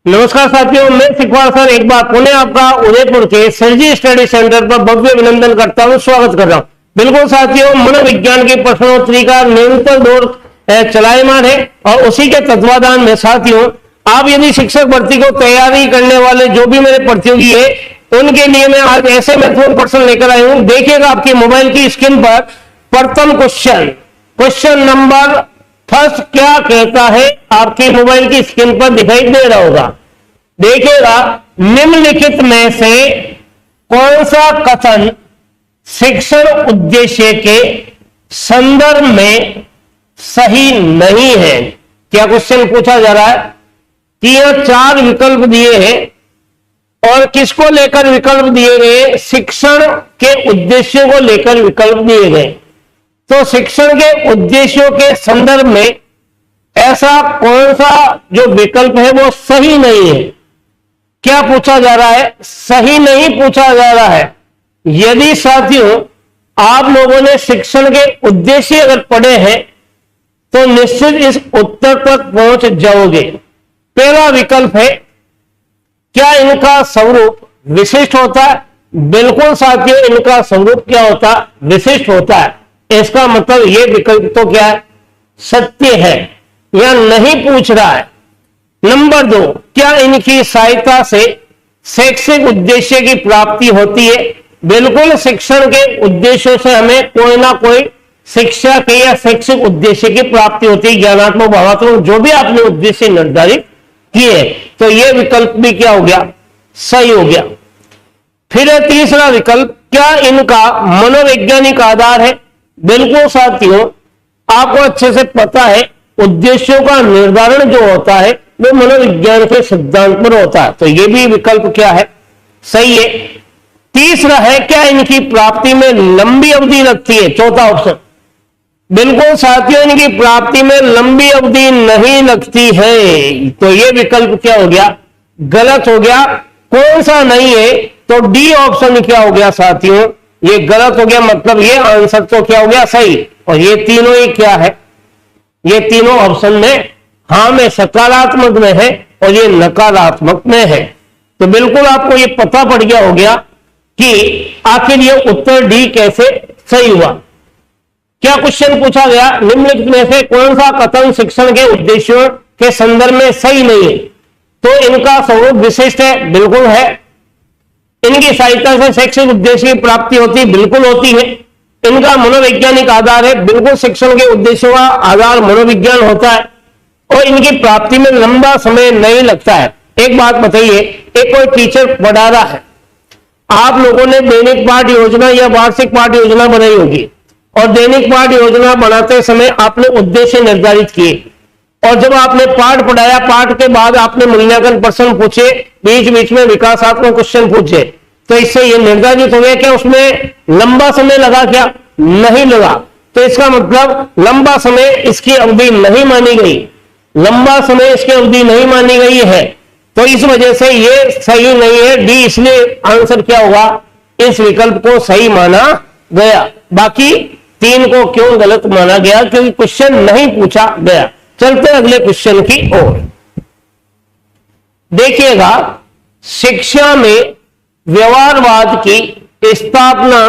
नमस्कार साथियों, मैं सिकवार सर एक बार पुनः आपका उदयपुर के सरजी स्टडी सेंटर पर भव्य अभिनंदन करता हूं, स्वागत कर रहा हूं। बिल्कुल साथियों, मनोविज्ञान की प्रश्नोत्तरी का निरंतर दौर चलायमान है और उसी के तत्वाधान में साथियों, आप यदि शिक्षक भर्ती को तैयारी करने वाले जो भी मेरे प्रतियोगी है उनके लिए मैं आज ऐसे महत्वपूर्ण प्रश्न लेकर आया हूं। देखिएगा आपकी मोबाइल की स्क्रीन पर प्रथम क्वेश्चन नंबर फर्स्ट क्या कहता है, आपकी मोबाइल की स्क्रीन पर दिखाई दे रहा होगा। देखिएगा, निम्नलिखित में से कौन सा कथन शिक्षण उद्देश्य के संदर्भ में सही नहीं है। क्या क्वेश्चन पूछा जा रहा है कि यह 4 विकल्प दिए हैं और किसको लेकर विकल्प दिए गए, शिक्षण के उद्देश्यों को लेकर विकल्प दिए गए। तो शिक्षण के उद्देश्यों के संदर्भ में ऐसा कौन सा जो विकल्प है वो सही नहीं है। क्या पूछा जा रहा है, सही नहीं पूछा जा रहा है। यदि साथियों आप लोगों ने शिक्षण के उद्देश्य अगर पढ़े हैं तो निश्चित इस उत्तर तक पहुंच जाओगे। पहला विकल्प है, क्या इनका स्वरूप विशिष्ट होता है। बिल्कुल साथियों, इनका स्वरूप क्या होता है, विशिष्ट होता है। इसका मतलब यह विकल्प तो क्या है, सत्य है या नहीं पूछ रहा है। नंबर 2, क्या इनकी सहायता से शैक्षिक उद्देश्य की प्राप्ति होती है। बिल्कुल, शिक्षण के उद्देश्यों से हमें कोई ना कोई शिक्षा के या शैक्षिक उद्देश्य की प्राप्ति होती है, ज्ञानात्मक भावात्मक जो भी आपने उद्देश्य निर्धारित किए। तो यह विकल्प भी क्या हो गया, सही हो गया। फिर है तीसरा विकल्प, क्या इनका मनोवैज्ञानिक आधार है। बिल्कुल साथियों, आपको अच्छे से पता है उद्देश्यों का निर्धारण जो होता है वो मनोविज्ञान के सिद्धांत पर होता है। तो यह भी विकल्प क्या है, सही है। तीसरा है, क्या इनकी प्राप्ति में लंबी अवधि लगती है। चौथा ऑप्शन, बिल्कुल साथियों, इनकी प्राप्ति में लंबी अवधि नहीं लगती है। तो यह विकल्प क्या हो गया, गलत हो गया। कौन सा नहीं है, तो डी ऑप्शन क्या हो गया साथियों, ये गलत हो गया। मतलब ये आंसर तो क्या हो गया, सही। और ये तीनों ही क्या है, ये तीनों ऑप्शन में हाँ में सकारात्मक में है और ये नकारात्मक में है। तो बिल्कुल आपको ये पता पड़ गया हो गया कि आखिर ये उत्तर डी कैसे सही हुआ। क्या क्वेश्चन पूछा गया, निम्नलिखित में से कौन सा कथन शिक्षण के उद्देश्यों के संदर्भ में सही नहीं है। तो इनका स्वरूप विशिष्ट है, बिल्कुल है। इनकी सहायता से शैक्षिक उद्देश्य की प्राप्ति होती, बिल्कुल होती है। इनका मनोवैज्ञानिक आधार है, बिल्कुल शिक्षण के उद्देश्यों का आधार मनोविज्ञान होता है। और इनकी प्राप्ति में लंबा समय नहीं लगता है। एक बात बताइए, एक कोई टीचर पढ़ा रहा है, आप लोगों ने दैनिक पाठ योजना या वार्षिक पाठ योजना बनाई होगी और दैनिक पाठ योजना बनाते समय आपने उद्देश्य निर्धारित किए और जब आपने पाठ पढ़ाया, पाठ के बाद आपने मूल्यांकन प्रश्न पूछे, बीच बीच में विकासात्मक क्वेश्चन पूछे, तो इससे यह निर्धारित हो गया कि उसमें लंबा समय लगा क्या, नहीं लगा। तो इसका मतलब लंबा समय इसकी अवधि नहीं मानी गई, लंबा समय इसकी अवधि नहीं मानी गई है। तो इस वजह से यह सही नहीं है, डी। इसलिए आंसर क्या होगा, इस विकल्प को सही माना गया। बाकी 3 को क्यों गलत माना गया, क्योंकि क्वेश्चन नहीं पूछा गया। चलते अगले क्वेश्चन की ओर। देखिएगा, शिक्षा में व्यवहारवाद की स्थापना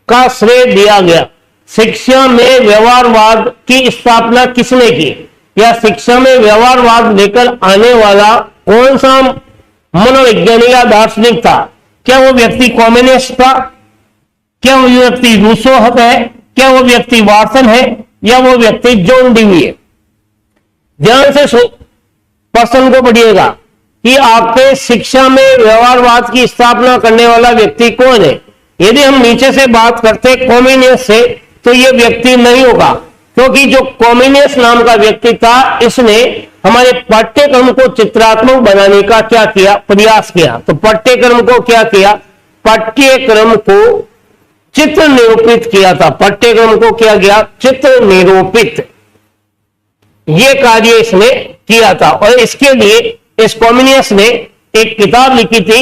का श्रेय दिया गया। शिक्षा में व्यवहारवाद की स्थापना किसने की, या शिक्षा में व्यवहारवाद लेकर आने वाला कौन सा मनोवैज्ञानिक या दार्शनिक था। क्या वो व्यक्ति कम्युनिस्ट था, क्या वो व्यक्ति रूसो है, क्या वो व्यक्ति वाटसन है, या वो व्यक्ति जॉन डीवी है। ध्यान से प्रश्न को पढ़िएगा कि आपके शिक्षा में व्यवहारवाद की स्थापना करने वाला व्यक्ति कौन है। यदि हम नीचे से बात करते कम्युनिस्ट से, तो यह व्यक्ति नहीं होगा, क्योंकि जो कम्युनिस्ट नाम का व्यक्ति था, इसने हमारे पाठ्यक्रम को चित्रात्मक बनाने का क्या किया, प्रयास किया। तो पाठ्यक्रम को क्या किया, पाठ्यक्रम को चित्र निरूपित किया था। पाठ्यक्रम को क्या किया, चित्र निरूपित, ये कार्य इसने किया था। और इसके लिए इस कम्युनिस्ट ने एक किताब लिखी थी,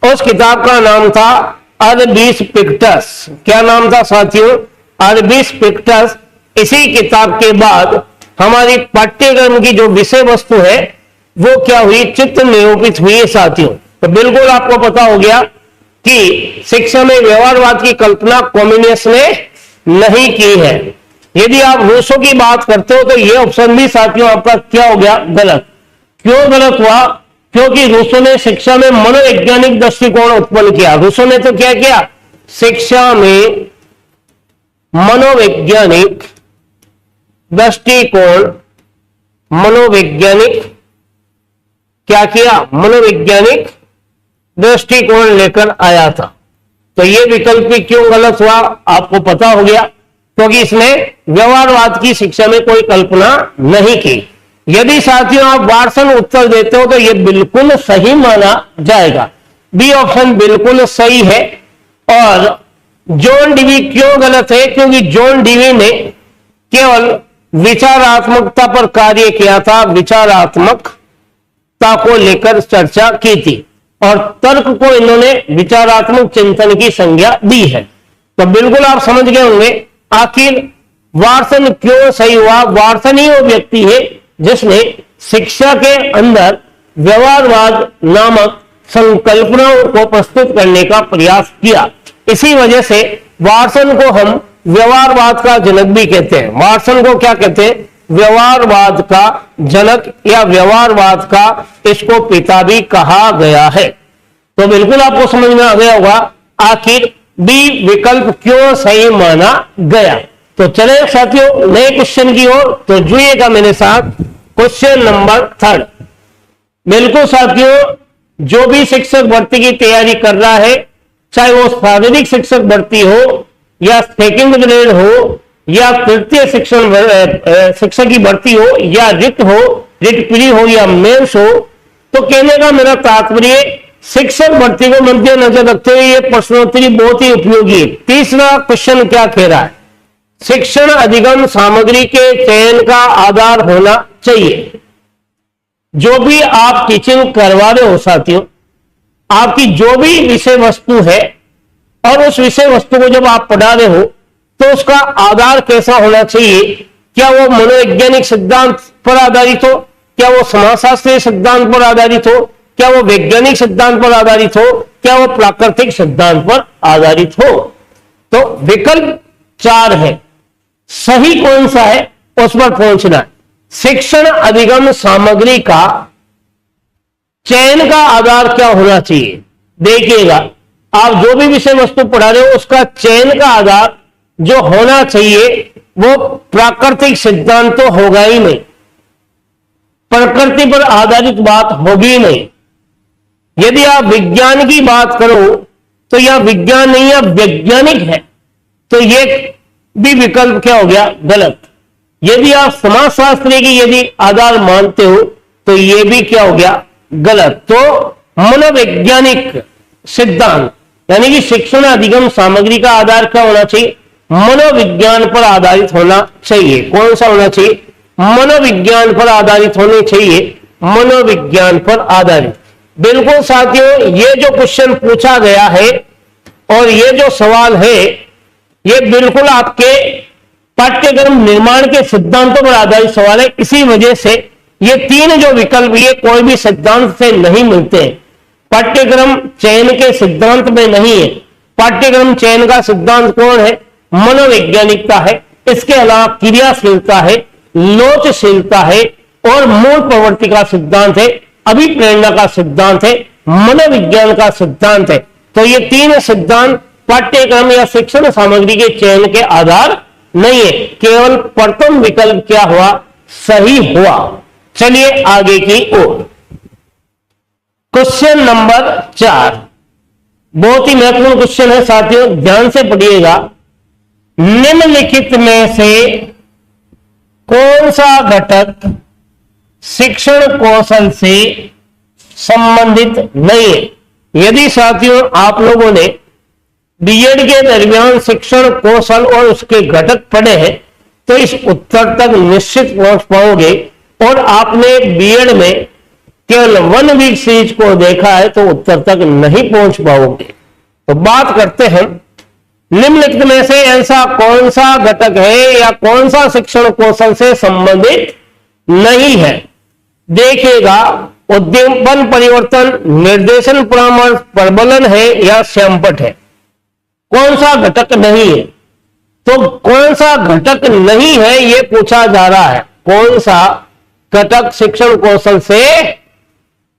उस किताब का नाम था अरबिस पिक्टस। क्या नाम था साथियों, अरबिस पिक्टस। इसी किताब के बाद हमारी पाठ्यक्रम की जो विषय वस्तु है वो क्या हुई, चित्त निरूपित हुई साथियों। तो बिल्कुल आपको पता हो गया कि शिक्षा में व्यवहारवाद की कल्पना कॉम्युनिस्ट ने नहीं की है। यदि आप रूसो की बात करते हो तो ये ऑप्शन भी साथियों आपका क्या हो गया, गलत। क्यों गलत हुआ, क्योंकि रूसो ने शिक्षा में मनोवैज्ञानिक दृष्टिकोण उत्पन्न किया। रूसो ने तो क्या किया, शिक्षा में मनोवैज्ञानिक दृष्टिकोण, मनोवैज्ञानिक क्या किया, मनोवैज्ञानिक दृष्टिकोण लेकर आया था। तो यह विकल्प भी क्यों गलत हुआ आपको पता हो गया, क्योंकि इसने व्यवहारवाद की शिक्षा में कोई कल्पना नहीं की। यदि साथियों आप वाटसन उत्तर देते हो तो यह बिल्कुल सही माना जाएगा। बी ऑप्शन बिल्कुल सही है। और जॉन डीवी क्यों गलत है, क्योंकि जॉन डीवी ने केवल विचारात्मकता पर कार्य किया था, विचारात्मकता को लेकर चर्चा की थी, और तर्क को इन्होंने विचारात्मक चिंतन की संज्ञा दी है। तो बिल्कुल आप समझ गए होंगे आखिर वाटसन क्यों सही हुआ। वाटसन ही वो व्यक्ति है जिसने शिक्षा के अंदर व्यवहारवाद नामक संकल्पनाओं को प्रस्तुत करने का प्रयास किया। इसी वजह से वाटसन को हम व्यवहारवाद का जनक भी कहते हैं। वाटसन को क्या कहते हैं, व्यवहारवाद का जनक या व्यवहारवाद का इसको पिता भी कहा गया है। तो बिल्कुल आपको समझ में आ गया होगा आखिर बी विकल्प क्यों सही माना गया। तो चले साथियों नए क्वेश्चन की ओर, तो जुड़िएगा मेरे साथ। Question number 3। बिल्कुल साथियों जो भी शिक्षक भर्ती की तैयारी कर रहा है, चाहे वो शारीरिक शिक्षक भर्ती हो या सेकंड ग्रेड हो या तृतीय शिक्षक की भर्ती हो या रिट हो, रिट प्री हो या मेंस हो, तो कहने का मेरा तात्पर्य शिक्षक भर्ती को मद्देनजर रखते हुए ये प्रश्नोत्तरी बहुत ही उपयोगी है। तीसरा क्वेश्चन क्या कह रहा है, शिक्षण अधिगम सामग्री के चयन का आधार होना चाहिए। जो भी आप टीचिंग करवा रहे हो साथियों, आपकी जो भी विषय वस्तु है और उस विषय वस्तु को जब आप पढ़ा रहे हो तो उसका आधार कैसा होना चाहिए। क्या वो मनोवैज्ञानिक सिद्धांत पर आधारित हो, क्या वो समाजशास्त्रीय सिद्धांत पर आधारित हो, क्या वो वैज्ञानिक सिद्धांत पर आधारित हो, क्या वो प्राकृतिक सिद्धांत पर आधारित हो। तो विकल्प 4 है, सही कौन सा है उस पर पहुंचना है। शिक्षण अधिगम सामग्री का चयन का आधार क्या होना चाहिए। देखिएगा आप जो भी विषय वस्तु पढ़ा रहे हो उसका चयन का आधार जो होना चाहिए वो प्राकृतिक सिद्धांत तो होगा ही नहीं, प्रकृति पर आधारित बात होगी नहीं। यदि आप विज्ञान की बात करो तो यह विज्ञान नहीं है, वैज्ञानिक है, तो यह भी विकल्प क्या हो गया, गलत। यदि आप समाजशास्त्र की यदि आधार मानते हो तो यह भी क्या हो गया, गलत। तो मनोवैज्ञानिक सिद्धांत यानी कि शिक्षण अधिगम सामग्री का आधार क्या होना चाहिए, मनोविज्ञान पर आधारित होना चाहिए। कौन सा होना चाहिए, मनोविज्ञान पर आधारित होने चाहिए, मनोविज्ञान पर आधारित। बिल्कुल साथियों ये जो क्वेश्चन पूछा गया है और ये जो सवाल है ये बिल्कुल आपके पाठ्यक्रम निर्माण के सिद्धांतों पर आधारित सवाल है। इसी वजह से ये 3 जो विकल्प ये कोई भी सिद्धांत से नहीं मिलते हैं, पाठ्यक्रम चयन के सिद्धांत में नहीं है। पाठ्यक्रम चयन का सिद्धांत कौन है, मनोवैज्ञानिकता है। इसके अलावा क्रियाशीलता है, लोचशीलता है और मूल प्रवृत्ति का सिद्धांत है, अभिप्रेरणा का सिद्धांत है, मनोविज्ञान का सिद्धांत है। तो ये 3 सिद्धांत पाठ्यक्रम या शिक्षण सामग्री के चयन के आधार नहीं है, केवल प्रथम विकल्प क्या हुआ, सही हुआ। चलिए आगे की ओर। क्वेश्चन नंबर 4 बहुत ही महत्वपूर्ण क्वेश्चन है साथियों, ध्यान से पढ़िएगा। निम्नलिखित में से कौन सा घटक शिक्षण कौशल से संबंधित नहीं है। यदि साथियों आप लोगों ने बीएड के दरमियान शिक्षण कौशल और उसके घटक पढ़े हैं तो इस उत्तर तक निश्चित पहुंच पाओगे। और आपने बीएड में केवल 1 वीक सीरीज को देखा है तो उत्तर तक नहीं पहुंच पाओगे। तो बात करते हैं निम्नलिखित में से ऐसा कौन सा घटक है या कौन सा शिक्षण कौशल से संबंधित नहीं है। देखिएगा उद्दीपन परिवर्तन, निर्देशन परामर्श, प्रबलन है या श्यामपट है? कौन सा घटक नहीं है? तो कौन सा घटक नहीं है यह पूछा जा रहा है। कौन सा घटक शिक्षण कौशल से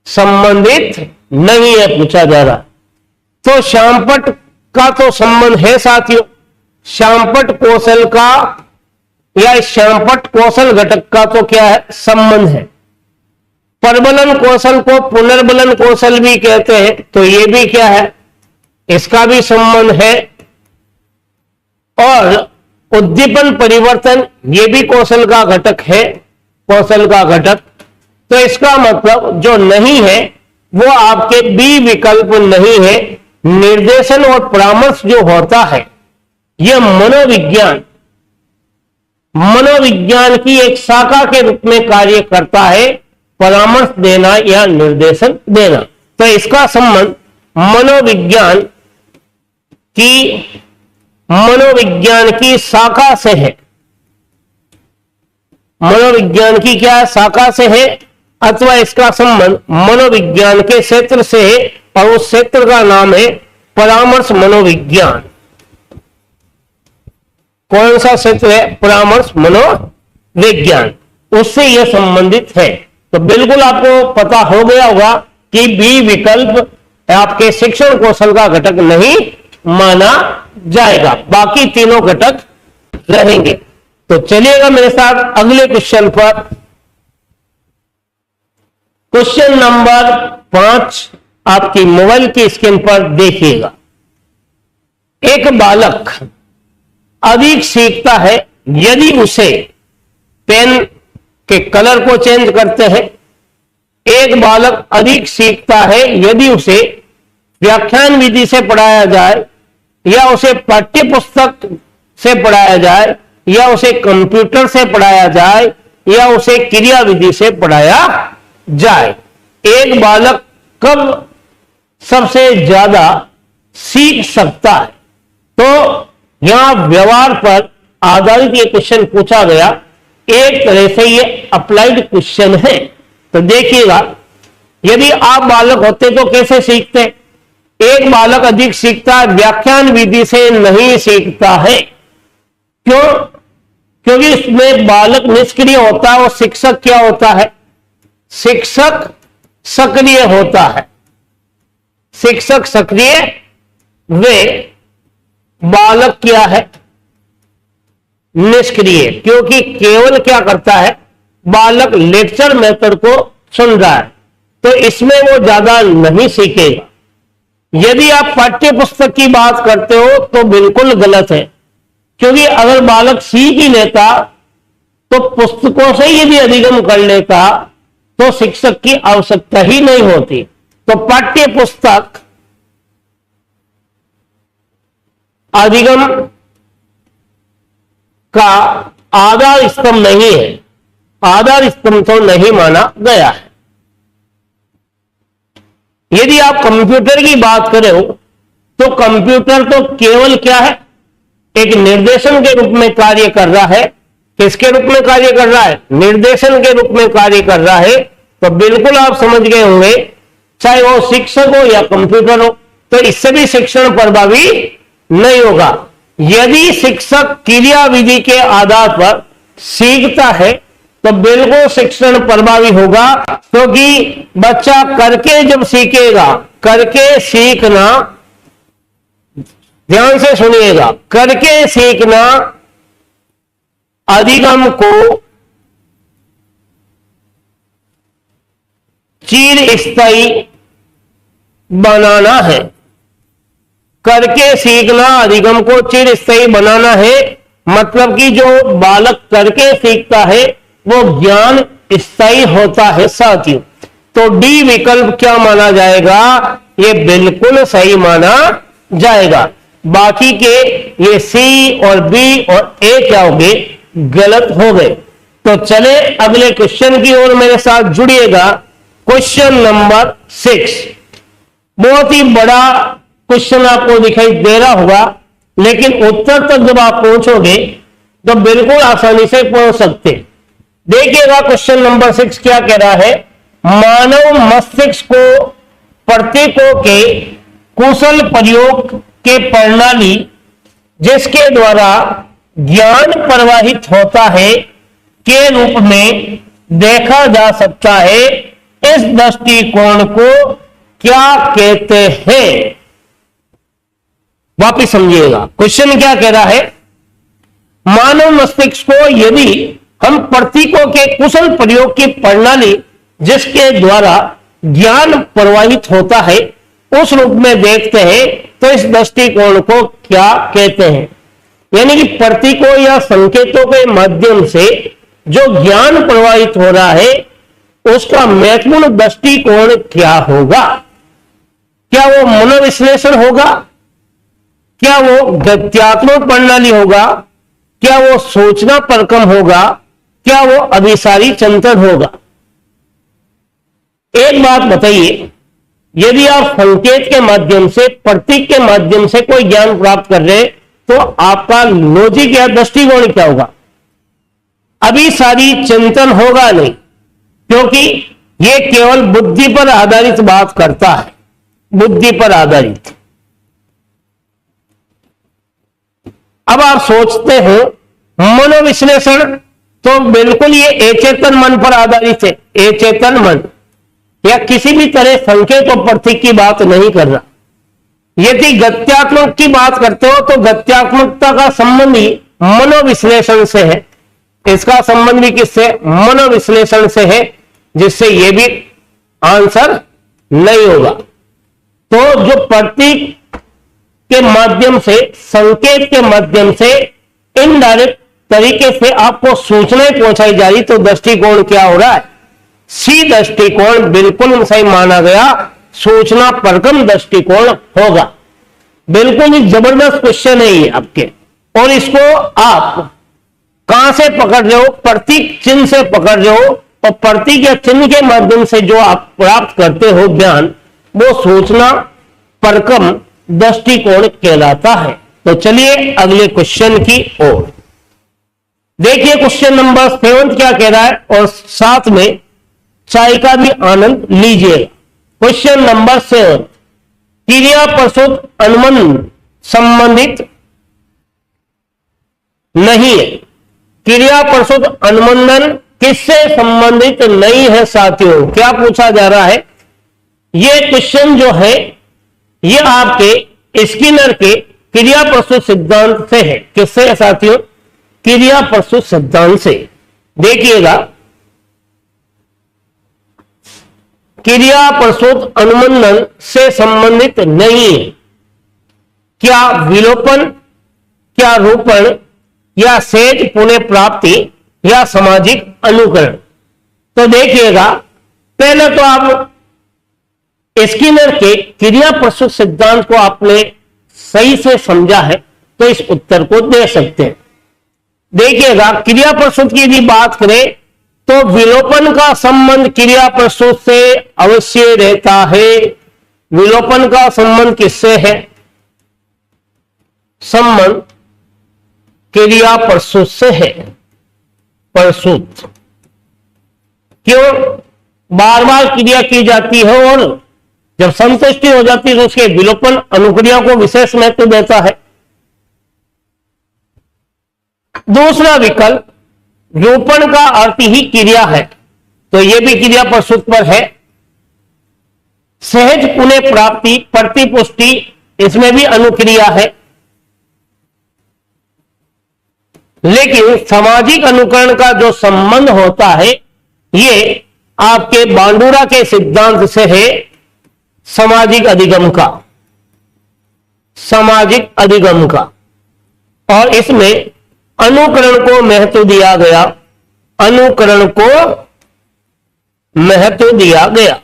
संबंधित नहीं है पूछा जा रहा है। तो श्यामपट का तो संबंध है साथियों, श्यामपट कौशल का या श्यामपट कौशल घटक का तो क्या है, संबंध है। प्रबलन कौशल को पुनर्बलन कौशल भी कहते हैं, तो ये भी क्या है, इसका भी संबंध है। और उद्दीपन परिवर्तन ये भी कौशल का घटक है, कौशल का घटक। तो इसका मतलब जो नहीं है वो आपके बी विकल्प नहीं है। निर्देशन और परामर्श जो होता है यह मनोविज्ञान की एक शाखा के रूप में कार्य करता है, परामर्श देना या निर्देशन देना। तो इसका संबंध मनोविज्ञान की शाखा से है। मनोविज्ञान की क्या शाखा से है, अथवा इसका संबंध मनोविज्ञान के क्षेत्र से है, और उस क्षेत्र का नाम है परामर्श मनोविज्ञान। कौन सा क्षेत्र है, परामर्श मनोविज्ञान, उससे यह संबंधित है। तो बिल्कुल आपको पता हो गया होगा कि बी विकल्प आपके शिक्षण कौशल का घटक नहीं माना जाएगा, बाकी तीनों घटक रहेंगे। तो चलिएगा मेरे साथ अगले क्वेश्चन पर। क्वेश्चन नंबर 5 आपकी मोबाइल की स्क्रीन पर देखिएगा। एक बालक अधिक सीखता है यदि उसे पेन के कलर को चेंज करते हैं। एक बालक अधिक सीखता है यदि उसे व्याख्यान विधि से पढ़ाया जाए, या उसे पाठ्य पुस्तक से पढ़ाया जाए, या उसे कंप्यूटर से पढ़ाया जाए, या उसे क्रिया विधि से पढ़ाया जाए। एक बालक कब सबसे ज्यादा सीख सकता है? तो यहां व्यवहार पर आधारित ये क्वेश्चन पूछा गया। एक तरह से ये अप्लाइड क्वेश्चन है। तो देखिएगा, यदि आप बालक होते तो कैसे सीखते? एक बालक अधिक सीखता है, व्याख्यान विधि से नहीं सीखता है। क्यों? क्योंकि इसमें बालक निष्क्रिय होता है और शिक्षक क्या होता है, शिक्षक सक्रिय होता है। शिक्षक सक्रिय, वे बालक क्या है, निष्क्रिय। क्योंकि केवल क्या करता है, बालक लेक्चर मेथड को सुन रहा है, तो इसमें वो ज्यादा नहीं सीखेगा। यदि आप पाठ्य पुस्तक की बात करते हो तो बिल्कुल गलत है, क्योंकि अगर बालक सीख ही लेता तो पुस्तकों से यदि अधिगम कर लेता तो शिक्षक की आवश्यकता ही नहीं होती। तो पाठ्य पुस्तक अधिगम का आधार स्तंभ नहीं है, आधार स्तंभ तो नहीं माना गया है। यदि आप कंप्यूटर की बात करें तो कंप्यूटर तो केवल क्या है, एक निर्देशन के रूप में कार्य कर रहा है। किसके रूप में कार्य कर रहा है, निर्देशन के रूप में कार्य कर रहा है। तो बिल्कुल आप समझ गए होंगे, चाहे वो शिक्षक हो या कंप्यूटर हो, तो इससे भी शिक्षण प्रभावी नहीं होगा। यदि शिक्षक क्रिया विधि के आधार पर सीखता है तो बिल्कुल शिक्षण प्रभावी होगा, क्योंकि बच्चा करके जब सीखेगा, करके सीखना, ध्यान से सुनिएगा, करके सीखना अधिगम को चिरस्थायी बनाना है। करके सीखना अधिगम को चिरस्थायी बनाना है, मतलब कि जो बालक करके सीखता है वो ज्ञान स्थायी होता है साथियों। तो डी विकल्प क्या माना जाएगा, ये बिल्कुल सही माना जाएगा। बाकी के ये सी और बी और ए क्या हो गए, गलत हो गए। तो चले अगले क्वेश्चन की ओर मेरे साथ जुड़िएगा। क्वेश्चन नंबर 6 बहुत ही बड़ा क्वेश्चन आपको दिखाई दे रहा होगा, लेकिन उत्तर तक जब आप पहुंचोगे तो बिल्कुल आसानी से पहुंच सकते। देखिएगा क्वेश्चन नंबर 6 क्या कह रहा है। मानव मस्तिष्क को प्रतीकों के कुशल प्रयोग के प्रणाली जिसके द्वारा ज्ञान प्रवाहित होता है के रूप में देखा जा सकता है, इस दृष्टिकोण को क्या कहते हैं? वापिस समझिएगा, क्वेश्चन क्या कह रहा है? मानव मस्तिष्क को यदि हम प्रतीकों के कुशल प्रयोग की प्रणाली जिसके द्वारा ज्ञान प्रवाहित होता है उस रूप में देखते हैं तो इस दृष्टिकोण को क्या कहते हैं? यानी कि प्रतीकों या संकेतों के माध्यम से जो ज्ञान प्रवाहित हो रहा है उसका महत्वपूर्ण दृष्टिकोण क्या होगा? क्या वो मनोविश्लेषण होगा? क्या वो गत्यात्मक प्रणाली होगा? क्या वो सोचना परकम होगा? क्या वो अभिसारी चिंतन होगा? एक बात बताइए, यदि आप संकेत के माध्यम से, प्रतीक के माध्यम से कोई ज्ञान प्राप्त कर रहे हैं तो आपका लॉजिक या दृष्टिकोण क्या होगा? अभिसारी चिंतन होगा नहीं, क्योंकि यह केवल बुद्धि पर आधारित बात करता है, बुद्धि पर आधारित। अब आप सोचते हो मनोविश्लेषण, तो बिल्कुल ये अचेतन मन पर आधारित है। अचेतन मन या किसी भी तरह संकेत और प्रतीक की बात नहीं कर रहा। यदि गत्यात्मक की बात करते हो तो गत्यात्मकता का संबंध ही मनोविश्लेषण से है। इसका संबंध भी किससे? मनोविश्लेषण से है, जिससे यह भी आंसर नहीं होगा। तो जो प्रतीक के माध्यम से, संकेत के माध्यम से इनडायरेक्ट तरीके से आपको सूचनाएं पहुंचाई जा रही, तो दृष्टिकोण क्या हो रहा है? सी दृष्टिकोण बिल्कुल सही माना गया, सूचना परकम दृष्टिकोण होगा। बिल्कुल ही जबरदस्त क्वेश्चन है ये आपके, और इसको आप कहां से पकड़ रहे हो? प्रतीक चिन्ह से पकड़ रहे हो, और प्रतीक या चिन्ह के माध्यम से जो आप प्राप्त करते हो ज्ञान, वो सूचना परकम दृष्टिकोण कहलाता है। तो चलिए अगले क्वेश्चन की ओर देखिए। क्वेश्चन नंबर 7 क्या कह रहा है, और साथ में चाय का भी आनंद लीजिएगा। क्वेश्चन नंबर 7, क्रिया प्रस्तुत अनुबंध संबंधित नहीं है। क्रिया प्रस्तुत अनुबंधन किससे संबंधित नहीं है साथियों? क्या पूछा जा रहा है? यह क्वेश्चन जो है ये आपके स्किनर के क्रिया प्रस्तुत सिद्धांत से है। किससे है साथियों? क्रिया प्रस्तुत सिद्धांत से। देखिएगा, क्रिया प्रस्तुत अनुबंधन से संबंधित नहीं है। क्या विलोपन, क्या रूपण, या सहज पुनः प्राप्ति, या सामाजिक अनुकरण? तो देखिएगा, पहले तो आप स्किनर के क्रिया प्रस्तुत सिद्धांत को आपने सही से समझा है तो इस उत्तर को दे सकते हैं। देखिएगा, क्रिया प्रस्तुत की यदि बात करें तो विलोपन का संबंध क्रिया प्रस्तुत से अवश्य रहता है। विलोपन का संबंध किससे है? संबंध क्रिया प्रस्तुत से है। प्रस्तुत क्यों? बार बार क्रिया की जाती है और जब संतुष्टि हो जाती है तो उसके विलोपन अनुक्रिया को विशेष महत्व देता है। दूसरा विकल्प, रूपण का अर्थ ही क्रिया है, तो यह भी क्रिया प्रस्तुत पर है। सहज पुनः प्राप्ति, प्रतिपुष्टि, इसमें भी अनुक्रिया है। लेकिन सामाजिक अनुकरण का जो संबंध होता है ये आपके बांडुरा के सिद्धांत से है, सामाजिक अधिगम का। सामाजिक अधिगम का, और इसमें अनुकरण को महत्व दिया गया। अनुकरण को महत्व दिया गया।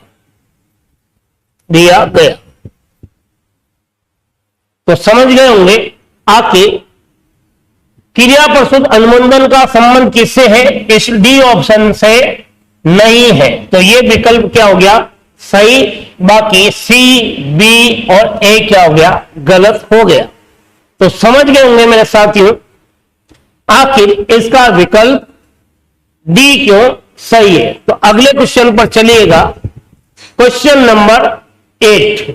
तो समझ गए होंगे आपके क्रिया प्रस्तुत अनुबंधन का संबंध किससे है? इस डी ऑप्शन से नहीं है, तो ये विकल्प क्या हो गया? सही। बाकी सी, बी और ए क्या हो गया? गलत हो गया। तो समझ गए होंगे मेरे साथियों, आखिर इसका विकल्प डी क्यों सही है। तो अगले क्वेश्चन पर चलिएगा। क्वेश्चन नंबर 8,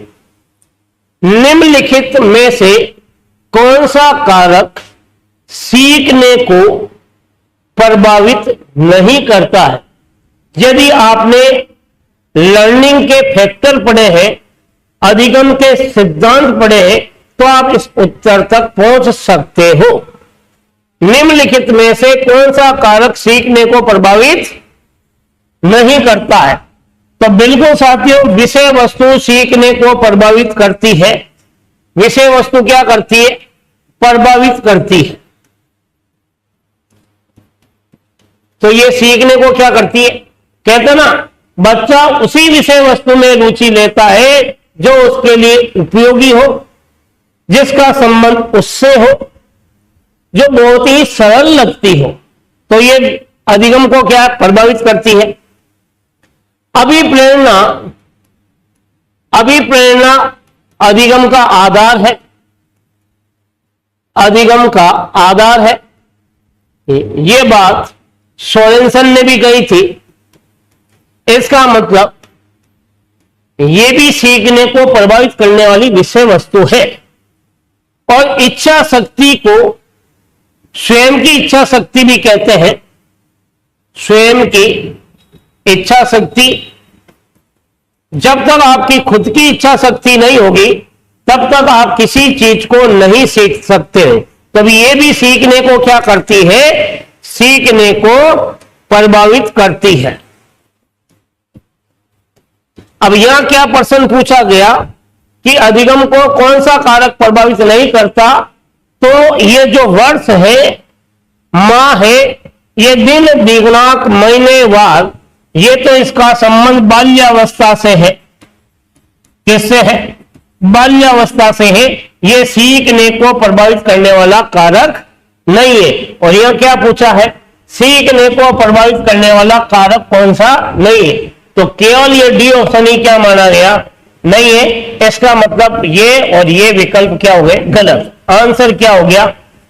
निम्नलिखित में से कौन सा कारक सीखने को प्रभावित नहीं करता है। यदि आपने लर्निंग के फैक्टर पढ़े हैं, अधिगम के सिद्धांत पढ़े हैं, तो आप इस उत्तर तक पहुंच सकते हो। निम्नलिखित में से कौन सा कारक सीखने को प्रभावित नहीं करता है। तो बिल्कुल साथियों, विषय वस्तु सीखने को प्रभावित करती है। विषय वस्तु क्या करती है? प्रभावित करती है। तो ये सीखने को क्या करती है? कहते ना, बच्चा उसी विषय वस्तु में रुचि लेता है जो उसके लिए उपयोगी हो, जिसका संबंध उससे हो, जो बहुत ही सरल लगती हो। तो ये अधिगम को क्या प्रभावित करती है? अभिप्रेरणा अधिगम का आधार है। अधिगम का आधार है। ये बात सोरेनसन ने भी कही थी। इसका मतलब ये भी सीखने को प्रभावित करने वाली विषय वस्तु है। और इच्छा शक्ति को स्वयं की इच्छा शक्ति भी कहते हैं। स्वयं की इच्छा शक्ति, जब तक आपकी खुद की इच्छा शक्ति नहीं होगी तब तक आप किसी चीज को नहीं सीख सकते हो। तभी ये भी सीखने को क्या करती है? सीखने को प्रभावित करती है। अब यहां क्या प्रश्न पूछा गया कि अधिगम को कौन सा कारक प्रभावित नहीं करता। तो ये जो वर्ष है, माह है, ये दिन, दिनांक, महीने, वार, ये तो इसका संबंध बाल्यावस्था से है। किससे है? बाल्यावस्था से है। ये सीखने को प्रभावित करने वाला कारक नहीं है। और यह क्या पूछा है? सीखने को प्रभावित करने वाला कारक कौन सा नहीं है। तो केवल ये डी ऑप्शन ही क्या माना गया? नहीं है। इसका मतलब ये और ये विकल्प क्या हो गए? गलत। आंसर क्या हो गया?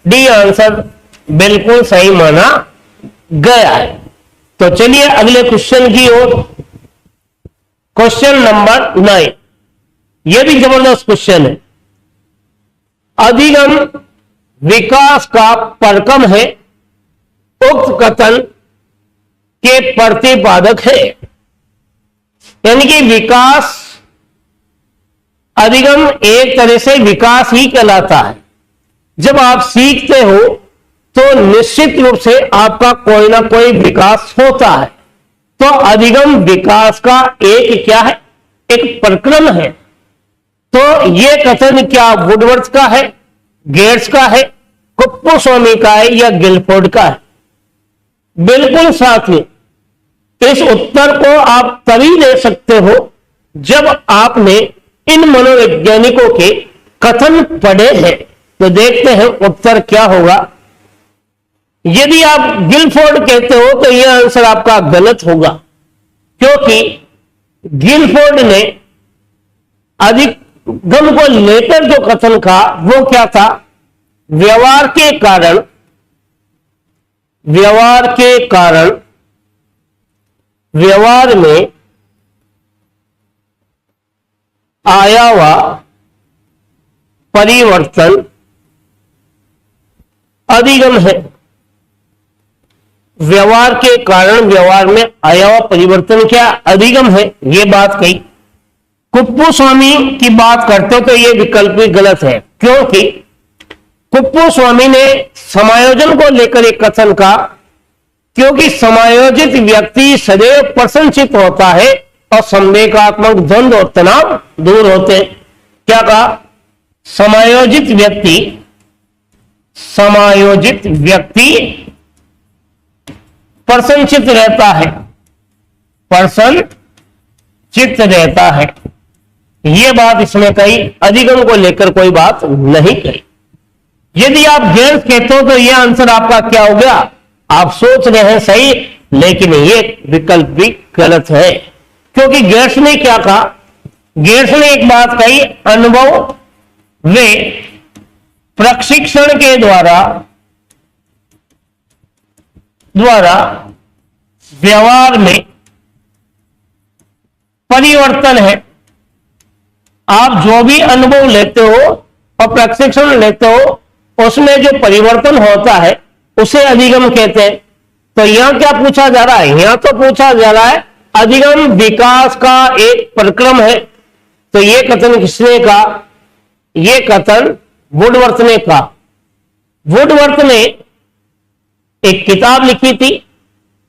डी आंसर बिल्कुल सही माना गया है। तो चलिए अगले क्वेश्चन की ओर। क्वेश्चन नंबर 9, यह भी जबरदस्त क्वेश्चन है। अधिगम विकास का परकम है, उक्त कथन के प्रतिपादक है। यानी कि विकास, अधिगम एक तरह से विकास ही कहलाता है। जब आप सीखते हो तो निश्चित रूप से आपका कोई ना कोई विकास होता है। तो अधिगम विकास का एक क्या है? एक प्रक्रम है। तो यह कथन क्या वुडवर्थ का है, गेट्स का है, कुप्पुस्वामी का है या गिलफोर्ड का है? बिल्कुल साथी, इस उत्तर को आप तभी दे सकते हो जब आपने इन मनोवैज्ञानिकों के कथन पढ़े हैं। तो देखते हैं उत्तर क्या होगा। यदि आप गिलफोर्ड कहते हो तो यह आंसर आपका गलत होगा, क्योंकि गिलफोर्ड ने अधिगम को लेकर जो कथन कहा वो क्या था? व्यवहार के कारण व्यवहार में आया हुआ परिवर्तन अधिगम है। व्यवहार के कारण व्यवहार में आया हुआ परिवर्तन क्या? अधिगम है। यह बात कही। कुप्पुस्वामी की बात करते हो तो यह विकल्प भी गलत है, क्योंकि कुप्पुस्वामी ने समायोजन को लेकर एक कथन कहा, क्योंकि समायोजित व्यक्ति सदैव प्रसन्नचित्त होता है और संवेगात्मक द्वंद्व और तनाव दूर होते हैं। क्या कहा? समायोजित व्यक्ति प्रसन्नचित्त रहता है, प्रसन्नचित्त रहता है। यह बात इसमें कही, अधिगम को लेकर कोई बात नहीं कही। यदि आप गेट्स कहते हो तो यह आंसर आपका क्या हो गया? आप सोच रहे हैं सही, लेकिन यह विकल्प भी गलत है, क्योंकि गेट्स ने क्या कहा? गेट्स ने एक बात कही, अनुभव वे प्रशिक्षण के द्वारा व्यवहार में परिवर्तन है। आप जो भी अनुभव लेते हो और प्रशिक्षण लेते हो उसमें जो परिवर्तन होता है उसे अधिगम कहते हैं। तो यहां क्या पूछा जा रहा है? यहां तो पूछा जा रहा है अधिगम विकास का एक प्रक्रम है। तो यह कथन किसने कहा? यह कथन वुडवर्थ ने कहा। वुडवर्थ ने एक किताब लिखी थी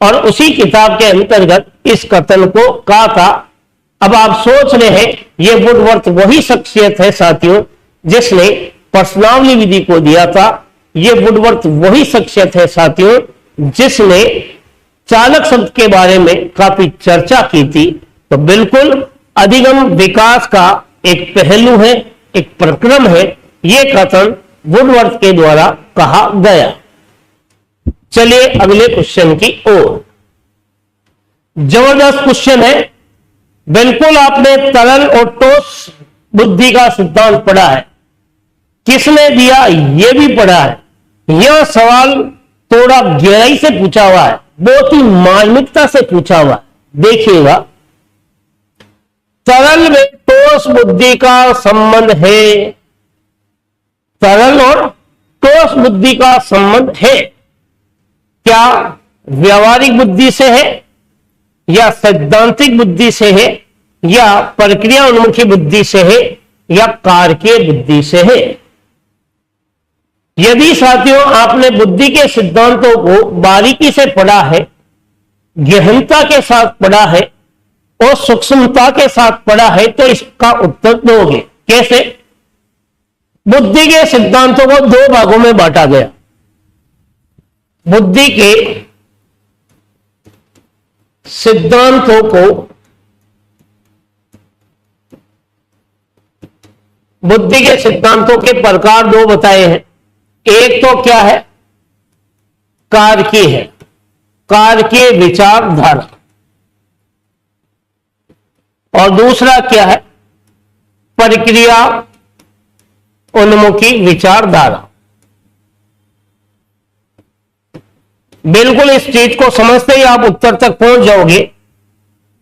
और उसी किताब के अंतर्गत इस कथन को कहा था। अब आप सोच रहे हैं ये वुडवर्थ वही शख्सियत है साथियों जिसने प्रश्नावली विधि को दिया था। ये वुडवर्थ वही शख्सियत है साथियों जिसने चालक शब्द के बारे में काफी चर्चा की थी। तो बिल्कुल अधिगम विकास का एक पहलू है, एक प्रक्रम है। यह कथन वुडवर्थ के द्वारा कहा गया। चलिए अगले क्वेश्चन की ओर। जबरदस्त क्वेश्चन है। बिल्कुल आपने तरल और ठोस बुद्धि का सिद्धांत पढ़ा है। किसने दिया यह भी पढ़ा है। यह सवाल थोड़ा गहराई से पूछा हुआ है, बहुत ही मार्मिकता से पूछा हुआ है। देखिएगा, तरल में ठोस बुद्धि का संबंध है। तरल और ठोस बुद्धि का संबंध है। क्या व्यावहारिक बुद्धि से है या सैद्धांतिक बुद्धि से है या प्रक्रिया उन्मुखी बुद्धि से है या कारकीय बुद्धि से है? यदि साथियों आपने बुद्धि के सिद्धांतों को बारीकी से पढ़ा है, गहनता के साथ पढ़ा है और सूक्ष्मता के साथ पढ़ा है तो इसका उत्तर दोगे। कैसे? बुद्धि के सिद्धांतों को दो भागों में बांटा गया। बुद्धि के सिद्धांतों को बुद्धि के सिद्धांतों के प्रकार दो बताए हैं। एक तो क्या है? कारकीय है, कारकीय विचारधारा। और दूसरा क्या है? प्रक्रिया उन्मुखी विचारधारा। बिल्कुल इस चीज को समझते ही आप उत्तर तक पहुंच जाओगे।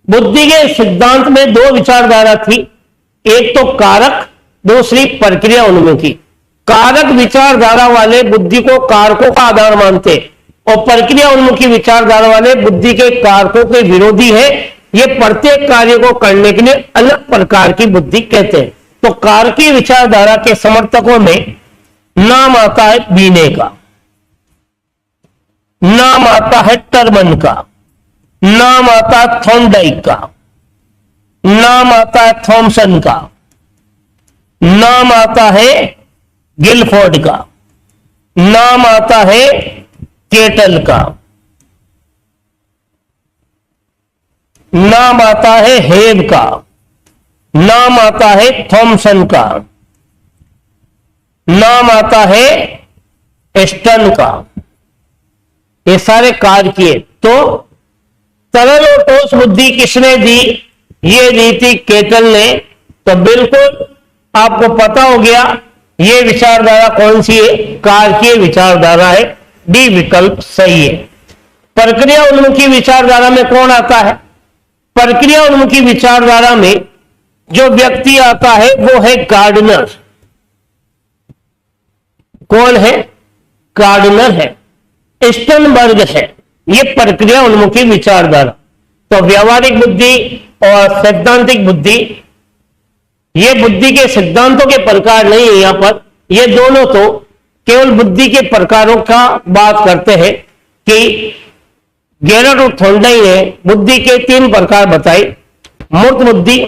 बुद्धि के सिद्धांत में दो विचारधारा थी, एक तो कारक, दूसरी प्रक्रिया उन्मुखी। कारक विचारधारा वाले बुद्धि को कारकों का आधार मानते और प्रक्रिया उन्मुखी विचारधारा वाले बुद्धि के कारकों के विरोधी है। ये प्रत्येक कार्य को करने के लिए अलग प्रकार की बुद्धि कहते हैं। तो कारकीय विचारधारा के समर्थकों में नाम आता है बीने का, नाम आता है टर्मन का, नाम आता है थॉर्नडाइक का, नाम आता है थॉमसन का, नाम आता है गिलफोर्ड का, नाम आता है केटल का, नाम आता है हेब का, नाम आता है थॉमसन का, नाम आता है एस्टन का। ये सारे कारकीय। तो तरल और ठोस बुद्धि किसने दी? ये दी थी केटल ने। तो बिल्कुल आपको पता हो गया ये विचारधारा कौन सी है? कारकीय विचारधारा है। डी विकल्प सही है। प्रक्रिया उन्मुखी विचारधारा में कौन आता है? प्रक्रिया उन्मुखी विचारधारा में जो व्यक्ति आता है वो है गार्डनर। कौन है? गार्डनर है, स्टनबर्ग है। ये प्रक्रिया उन्मुखी विचारधारा। तो व्यावहारिक बुद्धि और सैद्धांतिक बुद्धि, ये बुद्धि के सिद्धांतों के प्रकार नहीं है। यहां पर ये दोनों तो केवल बुद्धि के प्रकारों का बात करते हैं कि गेरट और थॉर्नडाइक ने बुद्धि के तीन प्रकार बताए। मूर्त बुद्धि,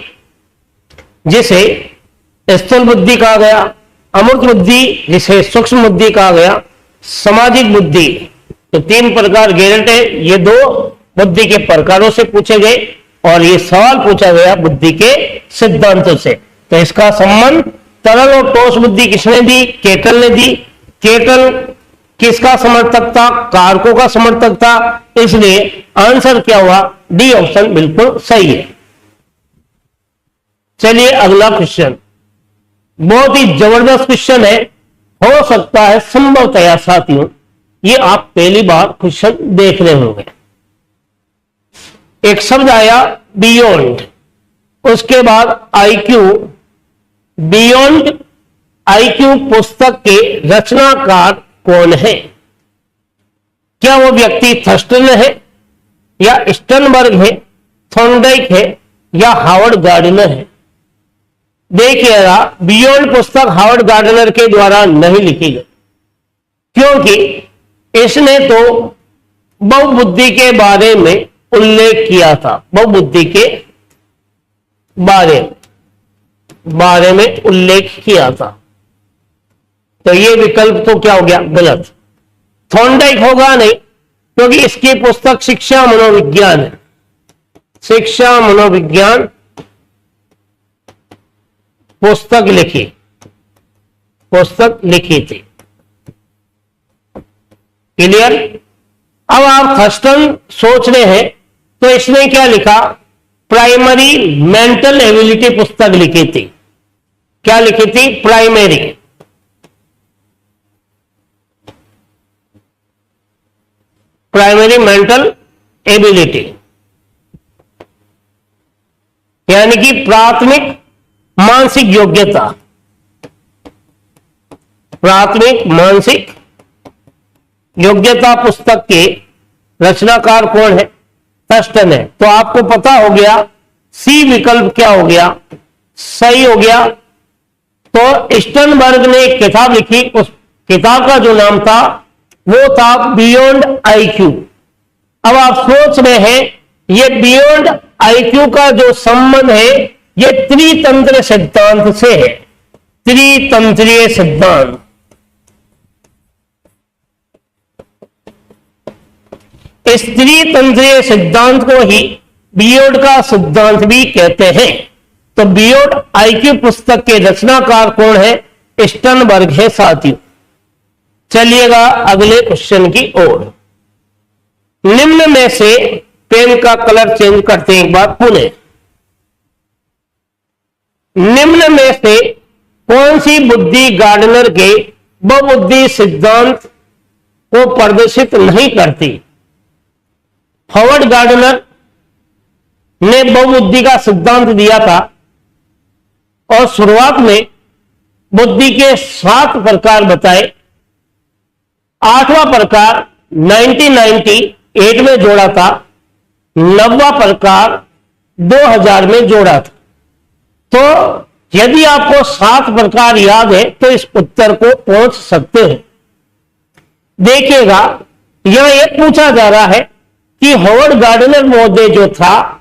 जिसे स्थूल बुद्धि कहा गया, अमूर्त बुद्धि जिसे सूक्ष्म बुद्धि कहा गया, सामाजिक बुद्धि। तो तीन प्रकार गेरट है। ये दो बुद्धि के प्रकारों से पूछे गए और ये सवाल पूछा गया बुद्धि के सिद्धांतों से। तो इसका संबंध तरल और ठोस बुद्धि किसने दी? केटल ने दी। केटल किसका समर्थक था? कारकों का समर्थक था। इसलिए आंसर क्या हुआ? डी ऑप्शन बिल्कुल सही है। चलिए अगला क्वेश्चन, बहुत ही जबरदस्त क्वेश्चन है। हो सकता है संभवतया साथियों ये आप पहली बार क्वेश्चन देख रहे होंगे। एक शब्द आया बियॉन्ड, उसके बाद आईक्यू। बियॉन्ड आईक्यू पुस्तक के रचनाकार कौन है? क्या वो व्यक्ति थर्स्टन है, या स्टनबर्ग है, थॉर्नडाइक है, या हावर्ड गार्डनर है? देखिएगा, बियॉन्ड पुस्तक हावर्ड गार्डनर के द्वारा नहीं लिखी गई, क्योंकि इसने तो बहुबुद्धि के बारे में उल्लेख किया था। बहुबुद्धि के बारे में उल्लेख किया था, तो ये विकल्प तो क्या हो गया? गलत। थॉर्नडाइक होगा नहीं, क्योंकि इसकी पुस्तक शिक्षा मनोविज्ञान है। शिक्षा मनोविज्ञान पुस्तक लिखी थी। क्लियर? अब आप थर्स्टन सोच रहे हैं, तो इसने क्या लिखा? प्राइमरी मेंटल एबिलिटी पुस्तक लिखी थी। क्या लिखी थी? प्राइमरी मेंटल एबिलिटी, यानी कि प्राथमिक मानसिक योग्यता। प्राथमिक मानसिक योग्यता पुस्तक के रचनाकार कौन है? थर्स्टन है। तो आपको पता हो गया सी विकल्प क्या हो गया? सही हो गया। तो स्टनबर्ग ने एक किताब लिखी, उस किताब का जो नाम था वो था बियॉन्ड आईक्यू। अब आप सोच रहे हैं ये बियॉन्ड आईक्यू का जो संबंध है ये त्रितंत्र सिद्धांत से है। त्रितंत्रीय सिद्धांत। इस त्रितंत्रीय सिद्धांत को ही बियॉन्ड का सिद्धांत भी कहते हैं। तो बियॉन्ड आईक्यू पुस्तक के रचनाकार कौन है? स्टनबर्ग है साथियों। चलिएगा अगले क्वेश्चन की ओर। निम्न में से पेन का कलर चेंज करते हैं एक बार पुनः। निम्न में से कौन सी बुद्धि गार्डनर के बहुबुद्धि सिद्धांत को प्रदर्शित नहीं करती? हावर्ड गार्डनर ने बहुबुद्धि का सिद्धांत दिया था और शुरुआत में बुद्धि के 7 प्रकार बताए। 8वां प्रकार 1998 में जोड़ा था, 9वां प्रकार 2000 में जोड़ा था। तो यदि आपको 7 प्रकार याद है तो इस उत्तर को पहुंच सकते हैं। देखिएगा, यह एक पूछा जा रहा है कि हावर्ड गार्डनर महोदय जो था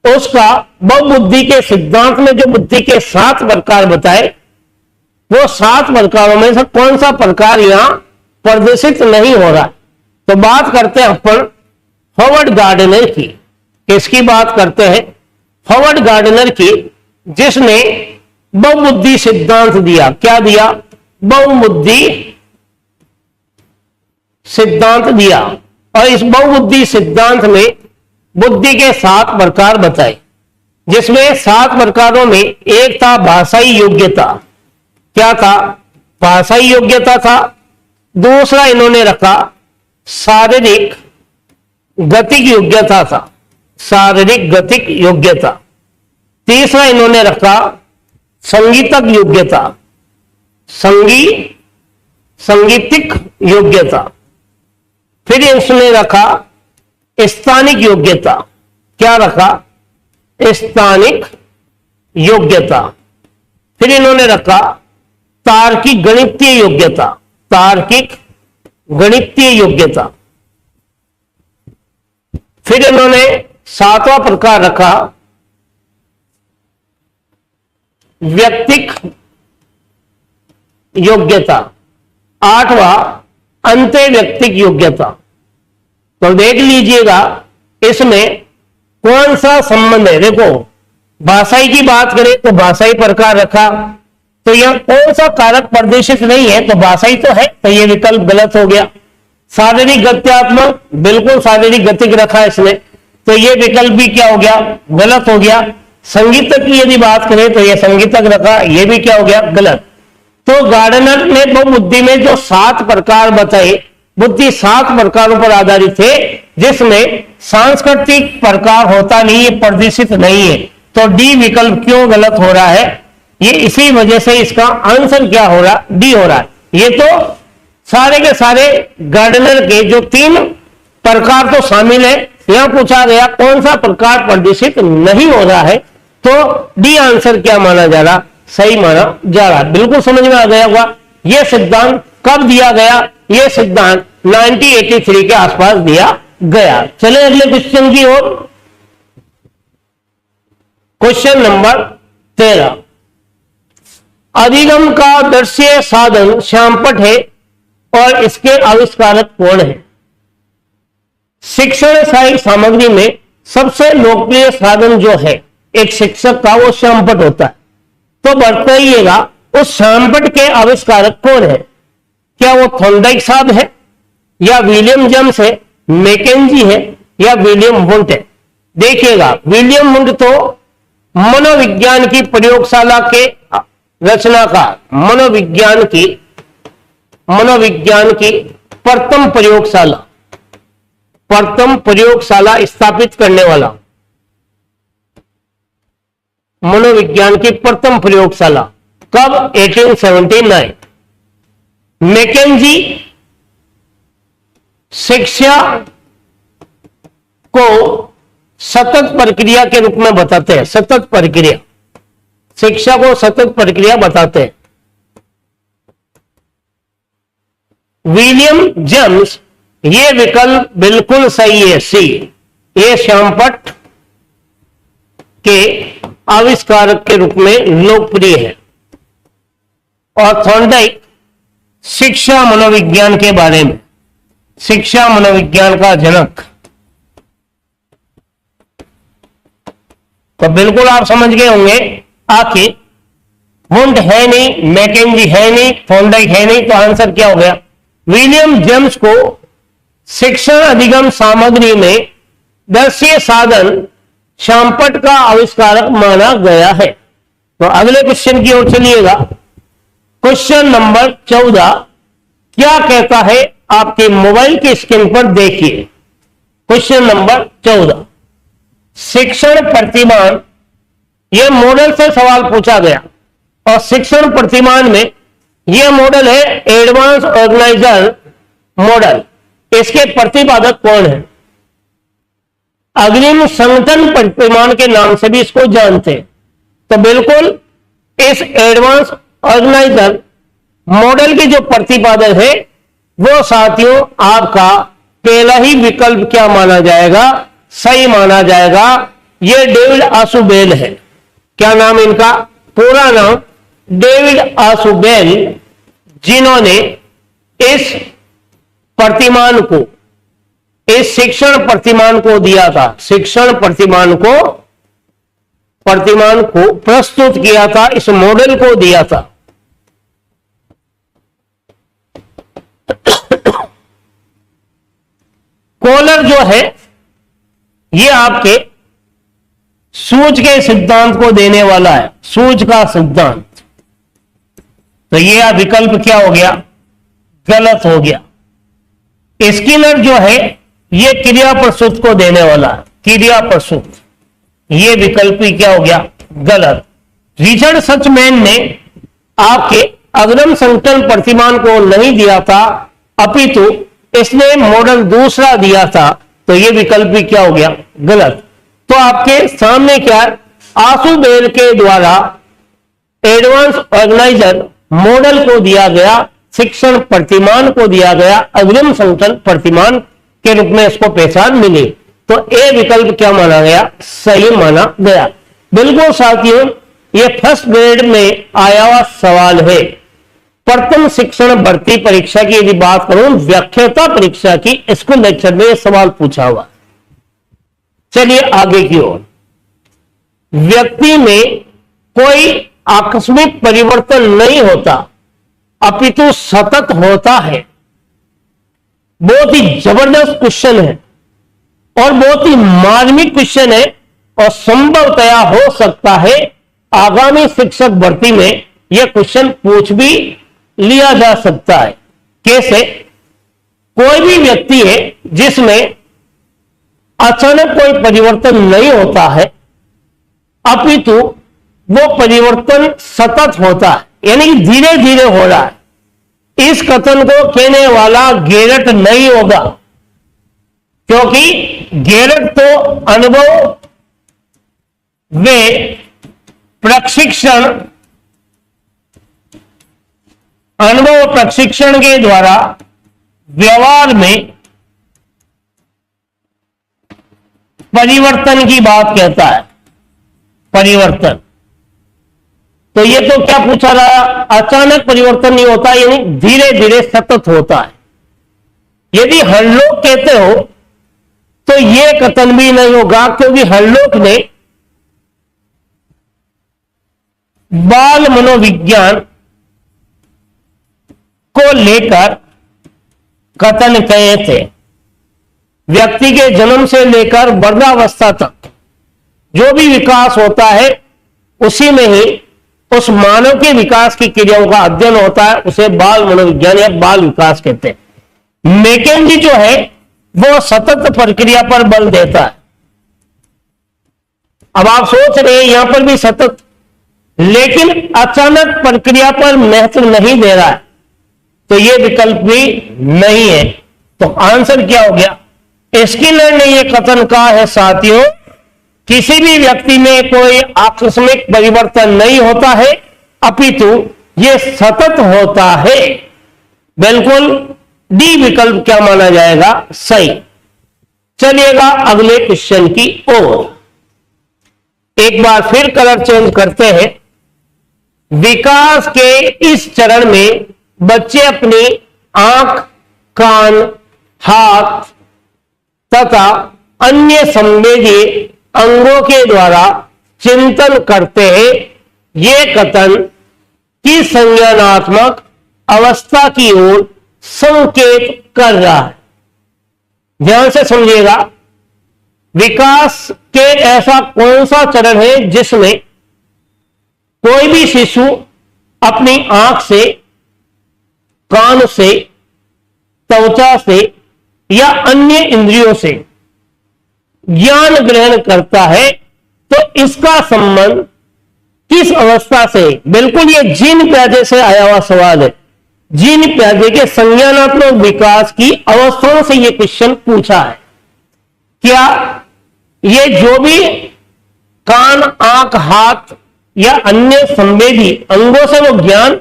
उसका बहुबुद्धि के सिद्धांत में जो बुद्धि के 7 प्रकार बताए, वो 7 प्रकारों में से कौन सा प्रकार यहां प्रदर्शित नहीं हो रहा। तो बात करते हैं अपन हावर्ड गार्डनर की। किसकी बात करते हैं? हावर्ड गार्डनर की, जिसने बहुबुद्धि सिद्धांत दिया। क्या दिया? बहुबुद्धि सिद्धांत दिया। और इस बहुबुद्धि सिद्धांत में बुद्धि के 7 प्रकार बताए, जिसमें 7 प्रकारों में एक था भाषाई योग्यता। क्या था? भाषाई योग्यता था। दूसरा इन्होंने रखा शारीरिक गतिक योग्यता था। शारीरिक गतिक योग्यता। तीसरा इन्होंने रखा संगीतक योग्यता। संगीतिक योग्यता। फिर इसने रखा स्थानिक योग्यता। क्या रखा? स्थानिक योग्यता। फिर इन्होंने रखा तार्किक गणितीय योग्यता। तार्किक गणितीय योग्यता। फिर इन्होंने 7वां प्रकार रखा व्यक्तिक योग्यता। 8वां अंतर्व्यक्तिक योग्यता। तो देख लीजिएगा इसमें कौन सा संबंध है। देखो, भाषाई की बात करें तो भाषाई प्रकार रखा, तो यह कौन सा कारक प्रदर्शित नहीं है, तो भाषाई तो है, तो यह विकल्प गलत हो गया। शारीरिक गत्यात्मक, बिल्कुल शारीरिक गतिक रखा इसने, तो यह विकल्प भी क्या हो गया? गलत हो गया। संगीतक की यदि बात करें तो यह संगीतक रखा, यह भी क्या हो गया? गलत। तो गार्डनर ने बहुबुद्धि में जो 7 प्रकार बताए बुद्धि 7 प्रकारों पर आधारित है, जिसमें सांस्कृतिक प्रकार होता नहीं, ये प्रदर्शित नहीं है। तो डी विकल्प क्यों गलत हो रहा है? ये इसी वजह से इसका आंसर क्या हो रहा? डी हो रहा है। ये तो सारे के सारे गार्डनर के जो 3 प्रकार तो शामिल है, यहां पूछा गया कौन सा प्रकार प्रदर्शित नहीं हो रहा है, तो डी आंसर क्या माना जा रहा? सही माना जा रहा। बिल्कुल समझ में आ गया होगा। यह सिद्धांत कब दिया गया? यह सिद्धांत 1983 के आसपास दिया गया। चले अगले क्वेश्चन की ओर। क्वेश्चन नंबर 13, अधिगम का दृश्य साधन श्यामपट्ट है और इसके आविष्कारक कौन है? शिक्षण सहायक सामग्री में सबसे लोकप्रिय साधन जो है एक शिक्षक का, वो श्यामपट्ट होता है। तो बताइएगा उस श्यामपट्ट के आविष्कारक कौन है? क्या वो थॉर्नडाइक साहब है, या विलियम जेम्स है, मैकेंजी है, या विलियम वुंट है? देखिएगा, विलियम वुंट तो मनोविज्ञान की प्रयोगशाला के रचनाकार, मनोविज्ञान की प्रथम प्रयोगशाला स्थापित करने वाला, मनोविज्ञान की प्रथम प्रयोगशाला कब? 1879। मैकेंजी शिक्षा को सतत प्रक्रिया के रूप में बताते हैं, सतत प्रक्रिया, शिक्षा को सतत प्रक्रिया बताते हैं। विलियम जेम्स, ये विकल्प बिल्कुल सही है, सी, ये श्यामपट्ट के आविष्कारक के रूप में लोकप्रिय है। और थॉर्नडाइक शिक्षा मनोविज्ञान के बारे में, शिक्षा मनोविज्ञान का जनक। तो बिल्कुल आप समझ गए होंगे, आखिर वुंट है नहीं, मैकेंजी है नहीं, थॉर्नडाइक है नहीं, तो आंसर क्या हो गया? विलियम जेम्स को शिक्षण अधिगम सामग्री में दृश्य साधन श्यामपट्ट का आविष्कारक माना गया है। तो अगले क्वेश्चन की ओर चलिएगा। क्वेश्चन नंबर 14 क्या कहता है? आपके मोबाइल की स्क्रीन पर देखिए। क्वेश्चन नंबर 14, शिक्षण प्रतिमान, यह मॉडल से सवाल पूछा गया और शिक्षण प्रतिमान में यह मॉडल है एडवांस ऑर्गेनाइजर मॉडल। इसके प्रतिपादक कौन है? अग्रिम संगठन प्रतिमान के नाम से भी इसको जानते हैं। तो बिल्कुल इस एडवांस ऑर्गेनाइजर मॉडल की जो प्रतिपादक है वो साथियों आपका पहला ही विकल्प क्या माना जाएगा? सही माना जाएगा। ये डेविड आशुबेल है। क्या नाम इनका? पूरा नाम डेविड आशुबेल, जिन्होंने इस प्रतिमान को, इस शिक्षण प्रतिमान को दिया था, शिक्षण प्रतिमान को प्रस्तुत किया था, इस मॉडल को दिया था। कोलर जो है ये आपके सूझ के सिद्धांत को देने वाला है, सूझ का सिद्धांत। तो ये विकल्प क्या हो गया? गलत हो गया। स्किनर जो है ये क्रिया प्रसूत को देने वाला है, क्रिया प्रसूत। ये विकल्प ही क्या हो गया? गलत। रिचर्ड सचमैन ने आपके अग्रिम संगठन प्रतिमान को नहीं दिया था, अपितु इसने मॉडल दूसरा दिया था। तो ये विकल्प भी क्या हो गया? गलत। तो आपके सामने क्या है? आशुबेल के द्वारा एडवांस ऑर्गेनाइजर मॉडल को दिया गया, शिक्षण प्रतिमान को दिया गया, अग्रिम संगठन प्रतिमान के रूप में इसको पहचान मिली। तो ए विकल्प क्या माना गया? सही माना गया। बिल्कुल साथियों, ये फर्स्ट ग्रेड में आया हुआ सवाल है। प्रथम शिक्षण भर्ती परीक्षा की यदि बात करूं, व्याख्याता परीक्षा की स्कूल लेक्चर में यह सवाल पूछा हुआ। चलिए आगे की ओर। व्यक्ति में कोई आकस्मिक परिवर्तन नहीं होता, अपितु सतत होता है। बहुत ही जबरदस्त क्वेश्चन है और बहुत ही मार्मिक क्वेश्चन है, और संभवतया हो सकता है आगामी शिक्षक भर्ती में यह क्वेश्चन पूछ भी लिया जा सकता है। कैसे? कोई भी व्यक्ति है जिसमें अचानक कोई परिवर्तन नहीं होता है, अपितु वो परिवर्तन सतत होता है, यानी धीरे धीरे हो रहा है, इस कथन को कहने वाला गेरट नहीं होगा, क्योंकि गेरट तो अनुभव व प्रशिक्षण के द्वारा व्यवहार में परिवर्तन की बात कहता है। परिवर्तन, तो ये तो क्या पूछा रहा, अचानक परिवर्तन नहीं होता, यानी धीरे धीरे सतत होता है। यदि हरलोक कहते हो तो ये कथन भी नहीं होगा, क्योंकि हरलोक ने बाल मनोविज्ञान को लेकर कथन कहे थे। व्यक्ति के जन्म से लेकर वृद्धावस्था तक जो भी विकास होता है, उसी में ही उस मानव के विकास की क्रियाओं का अध्ययन होता है, उसे बाल मनोविज्ञान या बाल विकास कहते हैं। मैकेंजी जो है वो सतत प्रक्रिया पर बल देता है। अब आप सोच रहे हैं यहां पर भी सतत, लेकिन अचानक प्रक्रिया पर महत्व नहीं दे रहा है, तो यह विकल्प भी नहीं है। तो आंसर क्या हो गया, स्किनर ने यह कथन कहा है साथियों, किसी भी व्यक्ति में कोई आकस्मिक परिवर्तन नहीं होता है, अपितु यह सतत होता है। बिल्कुल डी विकल्प क्या माना जाएगा, सही। चलिएगा अगले क्वेश्चन की ओर। एक बार फिर कलर चेंज करते हैं। विकास के इस चरण में बच्चे अपनी आंख, कान, हाथ तथा अन्य संवेदी अंगों के द्वारा चिंतन करते हैं। यह कथन की संज्ञानात्मक अवस्था की ओर संकेत कर रहा है। ध्यान से समझिएगा, विकास के ऐसा कौन सा चरण है जिसमें कोई भी शिशु अपनी आंख से, कान से, त्वचा से या अन्य इंद्रियों से ज्ञान ग्रहण करता है, तो इसका संबंध किस अवस्था से? बिल्कुल ये जीन प्याजे से आया हुआ सवाल है। जीन प्याजे के संज्ञानात्मक विकास की अवस्थाओं से यह क्वेश्चन पूछा है। क्या ये जो भी कान, आंख, हाथ या अन्य संवेदी अंगों से वो ज्ञान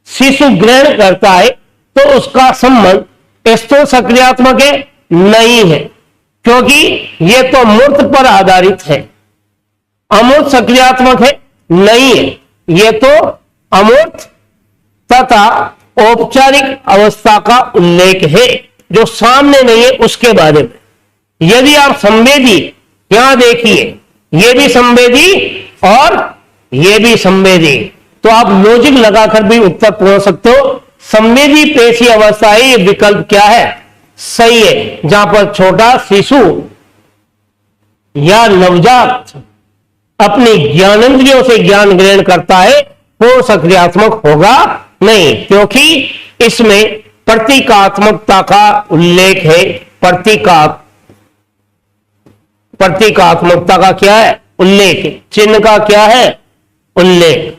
शिशु ग्रहण करता है, तो उसका संबंध स्थूल सक्रियात्मक है? नहीं है, क्योंकि यह तो मूर्त पर आधारित है। अमूर्त सक्रियात्मक है? नहीं है, यह तो अमूर्त तथा औपचारिक अवस्था का उल्लेख है, जो सामने नहीं है उसके बारे में। यदि आप संवेदी, यहां देखिए, यह भी संवेदी और यह भी संवेदी, तो आप लॉजिक लगाकर भी उत्तर पहुंच सकते हो। संवेदी पेशी अवस्था है, यह विकल्प क्या है, सही है, जहां पर छोटा शिशु या नवजात अपनी ज्ञानेंद्रियों से ज्ञान ग्रहण करता है, वो सक्रियात्मक होगा नहीं, क्योंकि इसमें प्रतीकात्मकता का उल्लेख है। प्रतीकात्मकता का क्या है, उल्लेख। चिन्ह का क्या है, उल्लेख।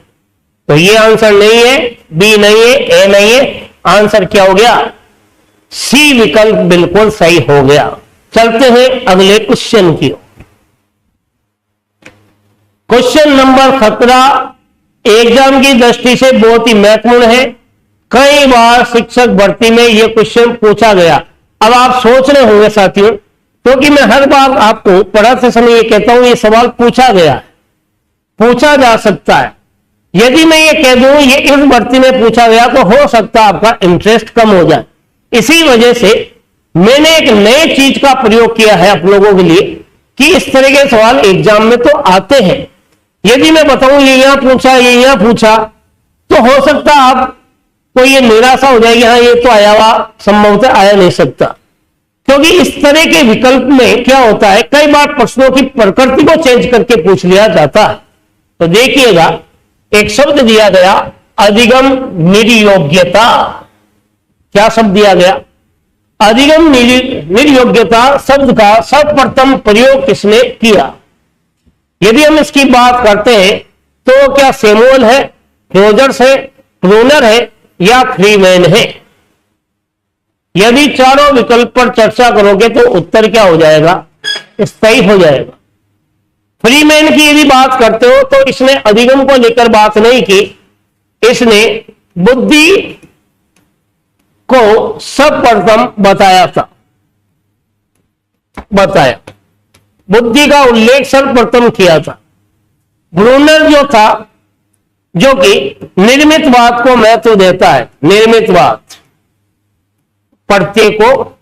तो ये आंसर नहीं है, बी नहीं है, ए नहीं है, आंसर क्या हो गया, सी विकल्प बिल्कुल सही हो गया। चलते हैं अगले क्वेश्चन की ओर। क्वेश्चन नंबर 17 एग्जाम की दृष्टि से बहुत ही महत्वपूर्ण है। कई बार शिक्षक भर्ती में यह क्वेश्चन पूछा गया। अब आप सोच रहे होंगे साथियों, क्योंकि मैं हर बार आपको पढ़ाते समय यह कहता हूं, यह सवाल पूछा गया है, पूछा जा सकता है। यदि मैं ये कह दूं ये इस भर्ती में पूछा गया, तो हो सकता है आपका इंटरेस्ट कम हो जाए। इसी वजह से मैंने एक नए चीज का प्रयोग किया है आप लोगों के लिए, कि इस तरह के सवाल एग्जाम में तो आते हैं। यदि मैं बताऊं ये यहां पूछा, ये यहां पूछा, तो हो सकता है आपको ये निराशा हो जाएगी, हाँ ये तो आया हुआ संभवतः आया नहीं सकता। क्योंकि इस तरह के विकल्प में क्या होता है, कई बार प्रश्नों की प्रकृति को चेंज करके पूछ लिया जाता है। तो देखिएगा, एक शब्द दिया गया, अधिगम निर्योग्यता। क्या शब्द दिया गया, अधिगम निर्योग्यता शब्द का सर्वप्रथम प्रयोग किसने किया? यदि हम इसकी बात करते हैं तो क्या सैमुअल है, रोजर्स है, ब्रूनर है या फ्रीमैन है? यदि चारों विकल्प पर चर्चा करोगे तो उत्तर क्या हो जाएगा? सही हो जाएगा। फ्रीमैन की यदि बात करते हो तो इसने अधिगम को लेकर बात नहीं की, इसने बुद्धि को सर्वप्रथम बताया, बुद्धि का उल्लेख सर्वप्रथम किया था। ब्रूनर जो था, जो कि निर्मितवाद को महत्व देता है, निर्मितवाद, प्रत्यय को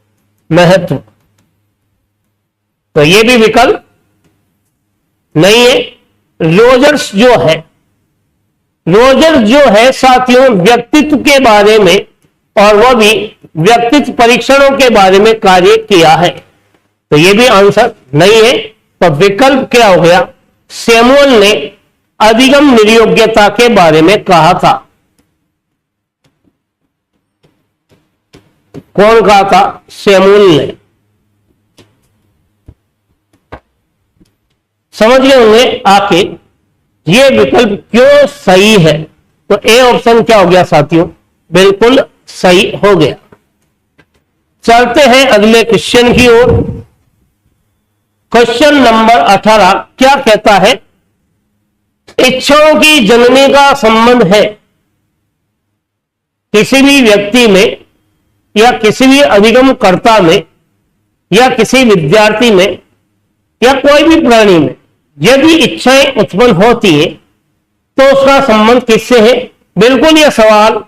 महत्व, तो ये भी विकल्प नहीं है। रोजर्स जो है साथियों, व्यक्तित्व के बारे में, और वह भी व्यक्तित्व परीक्षणों के बारे में कार्य किया है, तो ये भी आंसर नहीं है। तो विकल्प क्या हो गया? सैमुअल ने अधिगम निर्योग्यता के बारे में कहा था। कौन कहा था? सैमुअल ने। समझ गए होंगे आखिर ये विकल्प क्यों सही है? तो ए ऑप्शन क्या हो गया साथियों? बिल्कुल सही हो गया। चलते हैं अगले क्वेश्चन की ओर। क्वेश्चन नंबर 18 क्या कहता है? इच्छाओं की जननी का संबंध है किसी भी व्यक्ति में या किसी भी अधिगमकर्ता में या किसी विद्यार्थी में या कोई भी प्राणी में यदि इच्छाएं उत्पन्न होती है तो उसका संबंध किससे है? बिल्कुल यह सवाल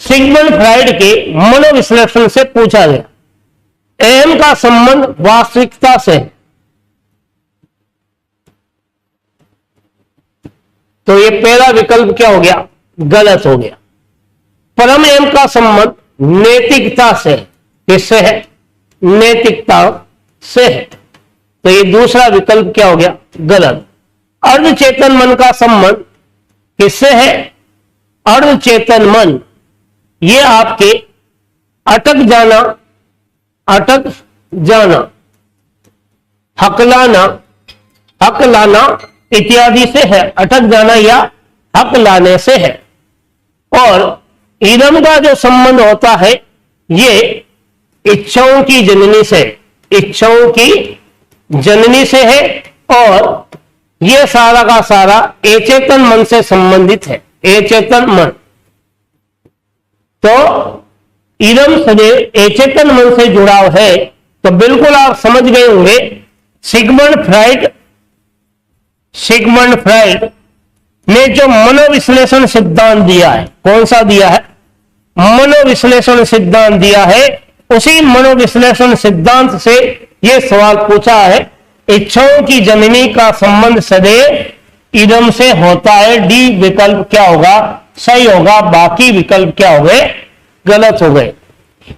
सिगमंड फ्राइड के मनोविश्लेषण से पूछा गया। अहम का संबंध वास्तविकता से है, तो ये पहला विकल्प क्या हो गया? गलत हो गया। परम अहम का संबंध नैतिकता से है। किससे है? नैतिकता से है, तो ये दूसरा विकल्प क्या हो गया? गलत। अर्धचेतन मन का संबंध किससे है? अर्धचेतन मन ये आपके अटक जाना, हक लाना इत्यादि से है। अटक जाना या हक लाने से है। और इदम का जो संबंध होता है ये इच्छाओं की जननी से, इच्छाओं की जननी से है, और यह सारा का सारा अचेतन मन से संबंधित है। अचेतन मन, तो इदम सदैव अचेतन मन से जुड़ाव है। तो बिल्कुल आप समझ गए होंगे सिगमंड फ्राइड ने जो मनोविश्लेषण सिद्धांत दिया है, कौन सा दिया है? मनोविश्लेषण सिद्धांत दिया है। उसी मनोविश्लेषण सिद्धांत से यह सवाल पूछा है, इच्छाओं की जननी का संबंध सदैव इदम से होता है। डी विकल्प क्या होगा? सही होगा। बाकी विकल्प क्या हो गए? गलत हो गए।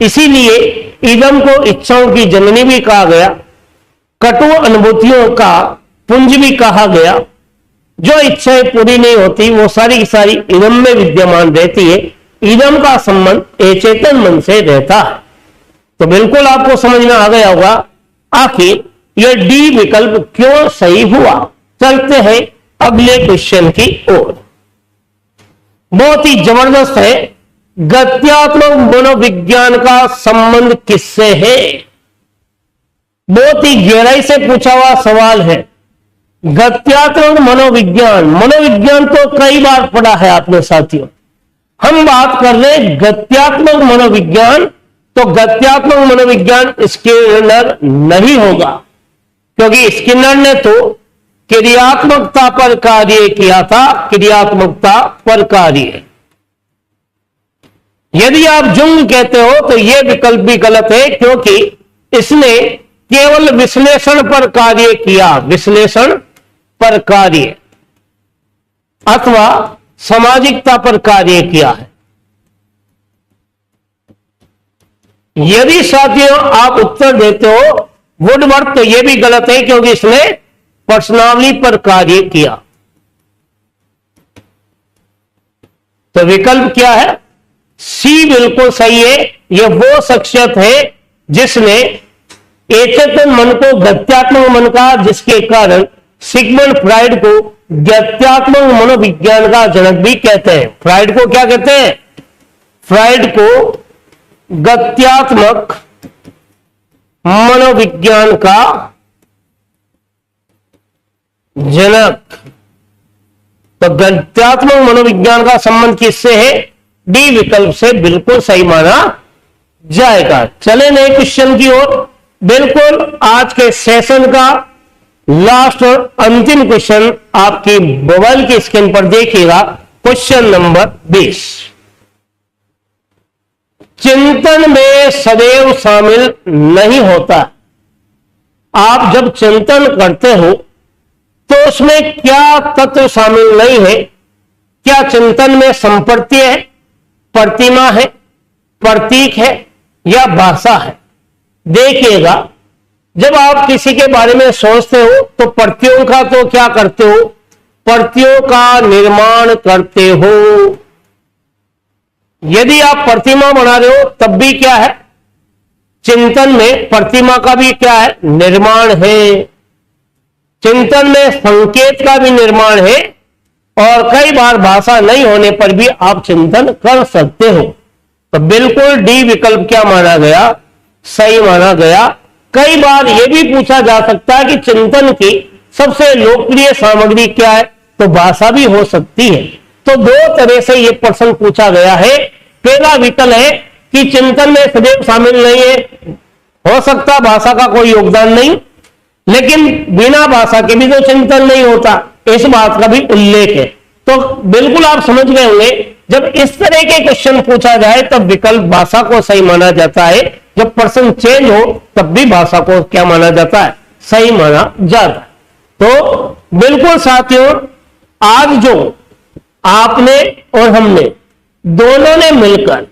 इसीलिए इदम को इच्छाओं की जननी भी कहा गया, कटु अनुभूतियों का पुंज भी कहा गया। जो इच्छाएं पूरी नहीं होती वो सारी की सारी इदम में विद्यमान रहती है। इदम का संबंध अचेतन मन से रहता है। तो बिल्कुल आपको समझ में आ गया होगा आखिर यह डी विकल्प क्यों सही हुआ। चलते हैं अगले क्वेश्चन की ओर। बहुत ही जबरदस्त है। गत्यात्मक मनोविज्ञान का संबंध किससे है? बहुत ही गहराई से पूछा हुआ सवाल है। गत्यात्मक मनोविज्ञान तो कई बार पढ़ा है आपने साथियों। हम बात कर रहे हैं गत्यात्मक मनोविज्ञान, तो गत्यात्मक मनोविज्ञान स्किनर नहीं होगा, क्योंकि स्किनर ने तो क्रियात्मकता पर कार्य किया था। क्रियात्मकता पर कार्य, यदि आप जुंग कहते हो तो यह विकल्प भी गलत है, क्योंकि इसने केवल विश्लेषण पर कार्य किया, विश्लेषण पर कार्य अथवा सामाजिकता पर कार्य किया है। यदि साथियों आप उत्तर देते हो वुडवर्थ, तो यह भी गलत है, क्योंकि इसने पर्सनालिटी पर कार्य किया। तो विकल्प क्या है? सी बिल्कुल सही है। यह वो शख्सियत है जिसने एचेतन मन को गत्यात्मक मन कहा, जिसके कारण सिगमंड फ्राइड को गत्यात्मक मनोविज्ञान का जनक भी कहते हैं। फ्राइड को क्या कहते हैं? फ्राइड को गत्यात्मक मनोविज्ञान का जनक। तो गत्यात्मक मनोविज्ञान का संबंध किससे है? डी विकल्प से बिल्कुल सही माना जाएगा। चले नए क्वेश्चन की ओर। बिल्कुल आज के सेशन का लास्ट और अंतिम क्वेश्चन आपकी मोबाइल की स्क्रीन पर देखिएगा। Question number 20। चिंतन में सदैव शामिल नहीं होता। आप जब चिंतन करते हो तो उसमें क्या तत्व शामिल नहीं है? क्या चिंतन में संपत्ति है, प्रतिमा है, प्रतीक है या भाषा है? देखिएगा, जब आप किसी के बारे में सोचते हो तो प्रतियों का तो क्या करते हो? प्रतियों का निर्माण करते हो। यदि आप प्रतिमा बना रहे हो तब भी क्या है? चिंतन में प्रतिमा का भी क्या है? निर्माण है। चिंतन में संकेत का भी निर्माण है और कई बार भाषा नहीं होने पर भी आप चिंतन कर सकते हो। तो बिल्कुल डी विकल्प क्या माना गया? सही माना गया। कई बार यह भी पूछा जा सकता है कि चिंतन की सबसे लोकप्रिय सामग्री क्या है? तो भाषा भी हो सकती है। तो दो तरह से यह प्रश्न पूछा गया है। पहला विकल्प है कि चिंतन में सदैव शामिल नहीं है, हो सकता भाषा का कोई योगदान नहीं, लेकिन बिना भाषा के भी तो चिंतन नहीं होता, इस बात का भी उल्लेख है। तो बिल्कुल आप समझ गए होंगे, जब इस तरह के क्वेश्चन पूछा जाए तब विकल्प भाषा को सही माना जाता है। जब प्रश्न चेंज हो तब भी भाषा को क्या माना जाता है? सही माना जाता है। तो बिल्कुल साथियों, आज जो आपने और हमने दोनों ने मिलकर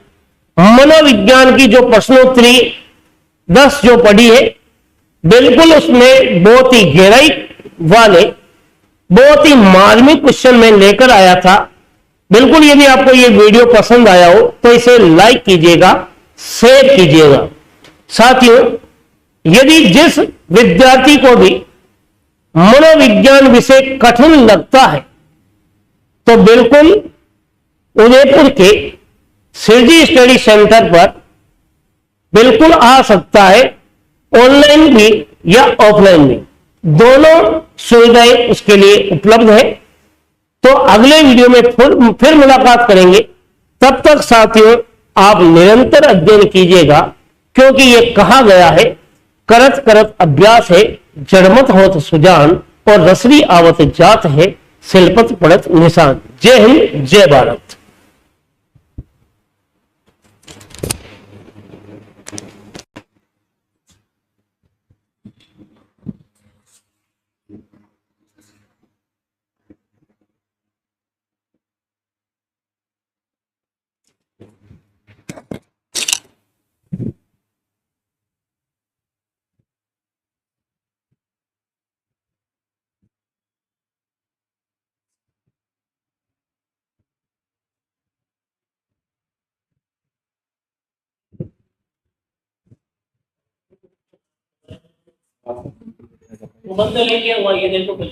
मनोविज्ञान की जो प्रश्नोत्तरी 10 जो पढ़ी है, बिल्कुल उसमें बहुत ही गहराई वाले, बहुत ही मार्मिक क्वेश्चन में लेकर आया था। बिल्कुल यदि आपको ये वीडियो पसंद आया हो तो इसे लाइक कीजिएगा, शेयर कीजिएगा। साथियों, यदि जिस विद्यार्थी को भी मनोविज्ञान विषय कठिन लगता है तो बिल्कुल उदयपुर के सिरजी स्टडी सेंटर पर बिल्कुल आ सकता है। ऑनलाइन भी या ऑफलाइन भी दोनों सुविधाएं उसके लिए उपलब्ध है। तो अगले वीडियो में फिर मुलाकात करेंगे। तब तक साथियों, आप निरंतर अध्ययन कीजिएगा, क्योंकि यह कहा गया है, करत करत अभ्यास है, जड़मत होत सुजान, और रसरी आवत जात है, शिल्पत पड़त निशान। जय हिंद, जय भारत। वो बंद लेके हुआ ये देखो।